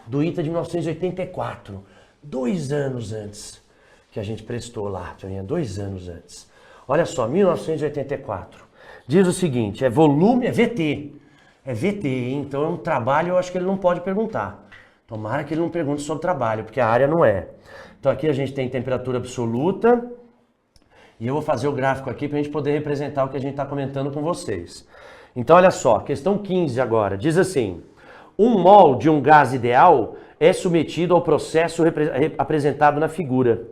do ITA de 1984. 2 anos antes que a gente prestou lá, 2 anos antes. Olha só, 1984. Diz o seguinte, é volume, é VT. É VT, hein? Então é um trabalho, eu acho que ele não pode perguntar. Tomara que ele não pergunte sobre trabalho, porque a área não é. Então aqui a gente tem temperatura absoluta. E eu vou fazer o gráfico aqui para a gente poder representar o que a gente está comentando com vocês. Então olha só, questão 15 agora. Diz assim, 1 mol de um gás ideal é submetido ao processo apresentado na figura,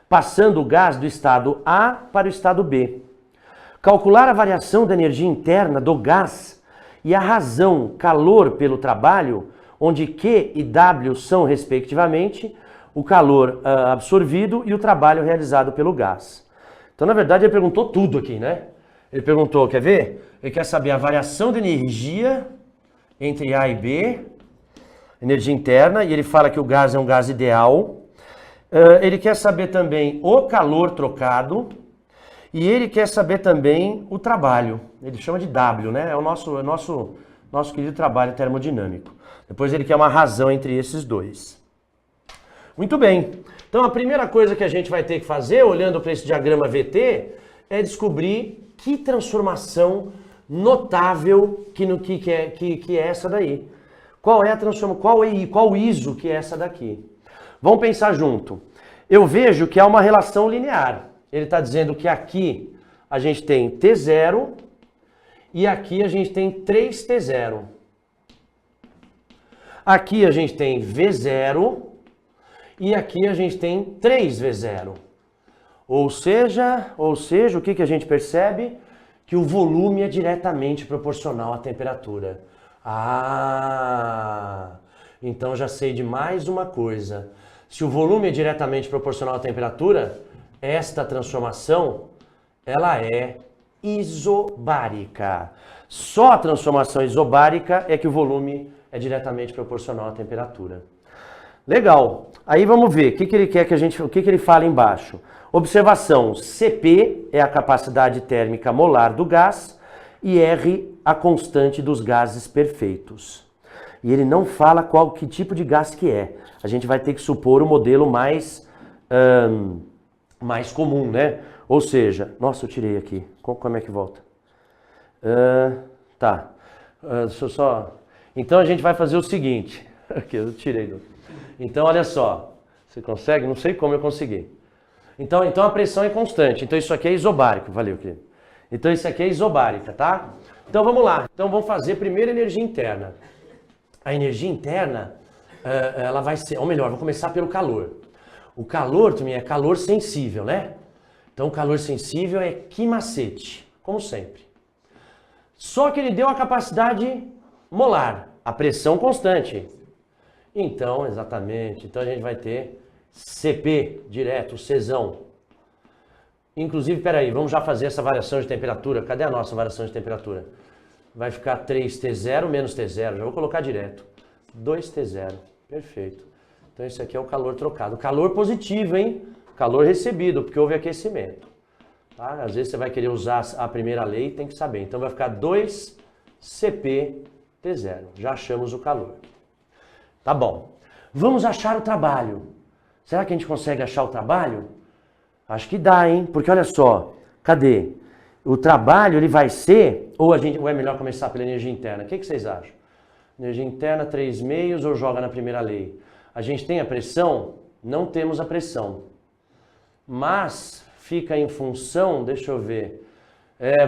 passando o gás do estado A para o estado B. Calcular a variação da energia interna do gás e a razão calor pelo trabalho, onde Q e W são, respectivamente, o calor absorvido e o trabalho realizado pelo gás. Então, na verdade, ele perguntou tudo aqui, né? Ele perguntou, quer ver? Ele quer saber a variação de energia entre A e B, energia interna, e ele fala que o gás é um gás ideal. Ele quer saber também o calor trocado, e ele quer saber também o trabalho. Ele chama de W, né? É o nosso querido trabalho termodinâmico. Depois ele quer uma razão entre esses dois. Muito bem. Então a primeira coisa que a gente vai ter que fazer, olhando para esse diagrama VT, é descobrir que transformação notável que é essa daí. Qual é a transformação, qual ISO que é essa daqui? Vamos pensar junto. Eu vejo que há uma relação linear. Ele está dizendo que aqui a gente tem T0 e aqui a gente tem 3T0. Aqui a gente tem V0 e aqui a gente tem 3V0. Ou seja, o que a gente percebe? Que o volume é diretamente proporcional à temperatura. Então já sei de mais uma coisa. Se o volume é diretamente proporcional à temperatura, esta transformação, ela é isobárica. Só a transformação isobárica é que o volume é diretamente proporcional à temperatura. Legal. Aí vamos ver o que ele quer o que ele fala embaixo. Observação, Cp é a capacidade térmica molar do gás e R a constante dos gases perfeitos. E ele não fala que tipo de gás que é. A gente vai ter que supor o modelo mais comum, né? Ou seja, nossa, eu tirei aqui. Como é que volta? Tá. Deixa eu só... Então a gente vai fazer o seguinte. Aqui, eu tirei. Então, olha só. Você consegue? Não sei como eu consegui. Então a pressão é constante. Então isso aqui é isobárico. Valeu, querido. Então isso aqui é isobárica, tá? Então vamos lá. Então vamos fazer primeiro energia interna. A energia interna, ela vai ser... Ou melhor, vou começar pelo calor. O calor também é calor sensível, né? Então o calor sensível é que macete, como sempre. Só que ele deu a capacidade molar, a pressão constante. Então, exatamente, então a gente vai ter Cp direto, Czão. Inclusive, peraí, vamos já fazer essa variação de temperatura. Cadê a nossa variação de temperatura? Vai ficar 3T0 menos T0, já vou colocar direto. 2T0, perfeito. Então esse aqui é o calor trocado. Calor positivo, hein? Calor recebido, porque houve aquecimento. Tá? Às vezes você vai querer usar a primeira lei, tem que saber. Então vai ficar 2CpT0. Já achamos o calor. Tá bom. Vamos achar o trabalho. Será que a gente consegue achar o trabalho? Acho que dá, hein? Porque olha só, cadê? O trabalho ele vai ser, ou é melhor começar pela energia interna? O que vocês acham? Energia interna 3 meios ou joga na primeira lei? A gente tem a pressão? Não temos a pressão. Mas fica em função, deixa eu ver.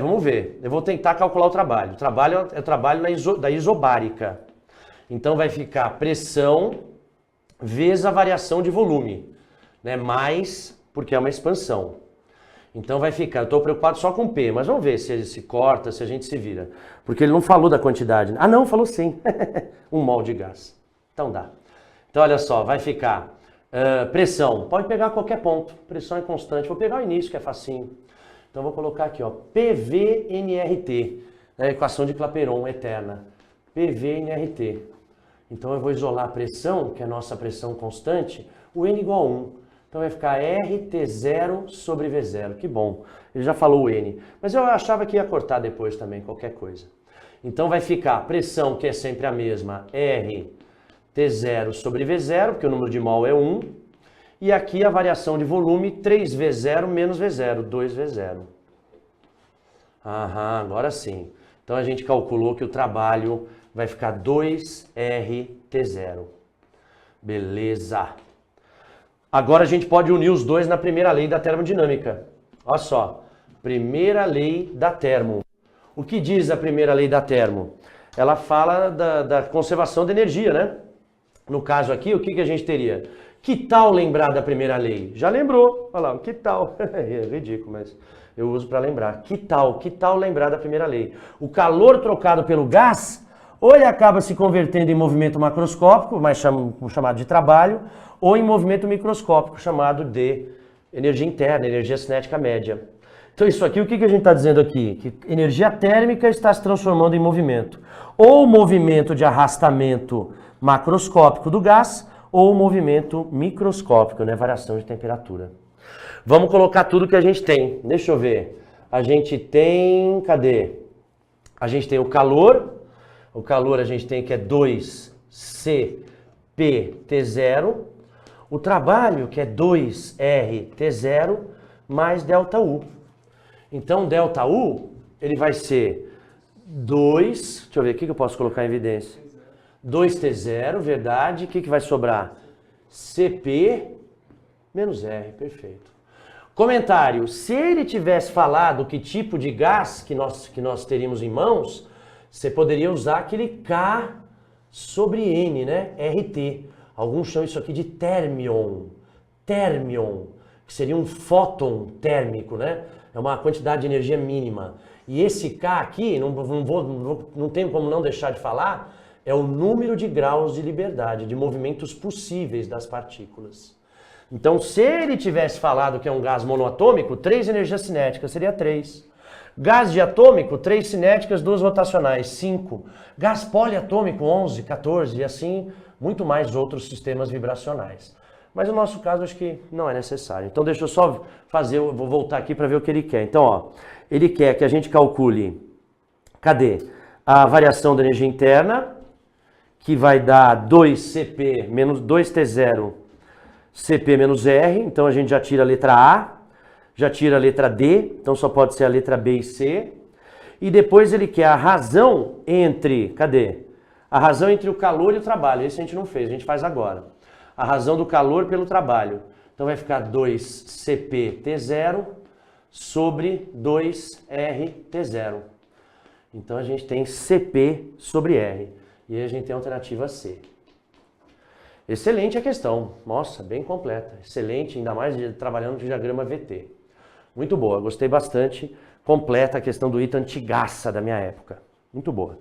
Vamos ver. Eu vou tentar calcular o trabalho. O trabalho é o trabalho da isobárica. Então vai ficar pressão vezes a variação de volume, né? Mais, porque é uma expansão. Então vai ficar, eu estou preocupado só com P, mas vamos ver se ele se corta, se a gente se vira. Porque ele não falou da quantidade. Ah não, falou sim. 1 mol de gás. Então dá. Então olha só, vai ficar pressão. Pode pegar qualquer ponto. Pressão é constante. Vou pegar o início, que é facinho. Então vou colocar aqui, ó, PV-nRT. Né? Equação de Clapeyron eterna. PV-nRT. Então eu vou isolar a pressão, que é a nossa pressão constante, o N igual a 1. Então vai ficar RT0 sobre V0. Que bom. Ele já falou o N. Mas eu achava que ia cortar depois também, qualquer coisa. Então vai ficar pressão, que é sempre a mesma, RT0 T0 sobre V0, porque o número de mol é 1. E aqui a variação de volume, 3V0 menos V0, 2V0. Aham, agora sim. Então a gente calculou que o trabalho vai ficar 2RT0. Beleza. Agora a gente pode unir os dois na primeira lei da termodinâmica. Olha só, primeira lei da termo. O que diz a primeira lei da termo? Ela fala da conservação de energia, né? No caso aqui, o que a gente teria? Que tal lembrar da primeira lei? Já lembrou? Olha lá, que tal? É ridículo, mas eu uso para lembrar. Que tal lembrar da primeira lei? O calor trocado pelo gás, ou ele acaba se convertendo em movimento macroscópico, mais chamado de trabalho, ou em movimento microscópico, chamado de energia interna, energia cinética média. Então isso aqui, o que a gente está dizendo aqui? Que energia térmica está se transformando em movimento. Ou movimento de arrastamento macroscópico do gás, ou movimento microscópico, né? Variação de temperatura. Vamos colocar tudo que a gente tem. Deixa eu ver. A gente tem... Cadê? A gente tem o calor. O calor a gente tem que é 2CpT0. O trabalho que é 2RT0 mais ΔU. Então, ΔU, ele vai ser 2... Deixa eu ver, o que eu posso colocar em evidência? 2T0, verdade. O que vai sobrar? Cp menos R, perfeito. Comentário, se ele tivesse falado que tipo de gás que nós teríamos em mãos, você poderia usar aquele K sobre N, né? RT. Alguns chamam isso aqui de térmion. Térmion, que seria um fóton térmico, né? É uma quantidade de energia mínima. E esse K aqui, não tenho como não deixar de falar, é o número de graus de liberdade, de movimentos possíveis das partículas. Então, se ele tivesse falado que é um gás monoatômico, 3 energias cinéticas seria 3. Gás diatômico, 3 cinéticas, 2 rotacionais, 5. Gás poliatômico, 11, 14 e assim, muito mais outros sistemas vibracionais. Mas no nosso caso, acho que não é necessário. Então, deixa eu só fazer, eu vou voltar aqui para ver o que ele quer. Então, ó, ele quer que a gente calcule, cadê? A variação da energia interna, que vai dar 2Cp menos 2T0 Cp menos R, então a gente já tira a letra A, já tira a letra D, então só pode ser a letra B e C. E depois ele quer a razão entre, cadê? A razão entre o calor e o trabalho, esse a gente não fez, a gente faz agora. A razão do calor pelo trabalho. Então vai ficar 2CpT0 sobre 2RT0. Então a gente tem Cp sobre R. E aí a gente tem a alternativa C. Excelente a questão. Nossa, bem completa. Excelente, ainda mais trabalhando de diagrama VT. Muito boa, gostei bastante. Completa a questão do item antigaça da minha época. Muito boa.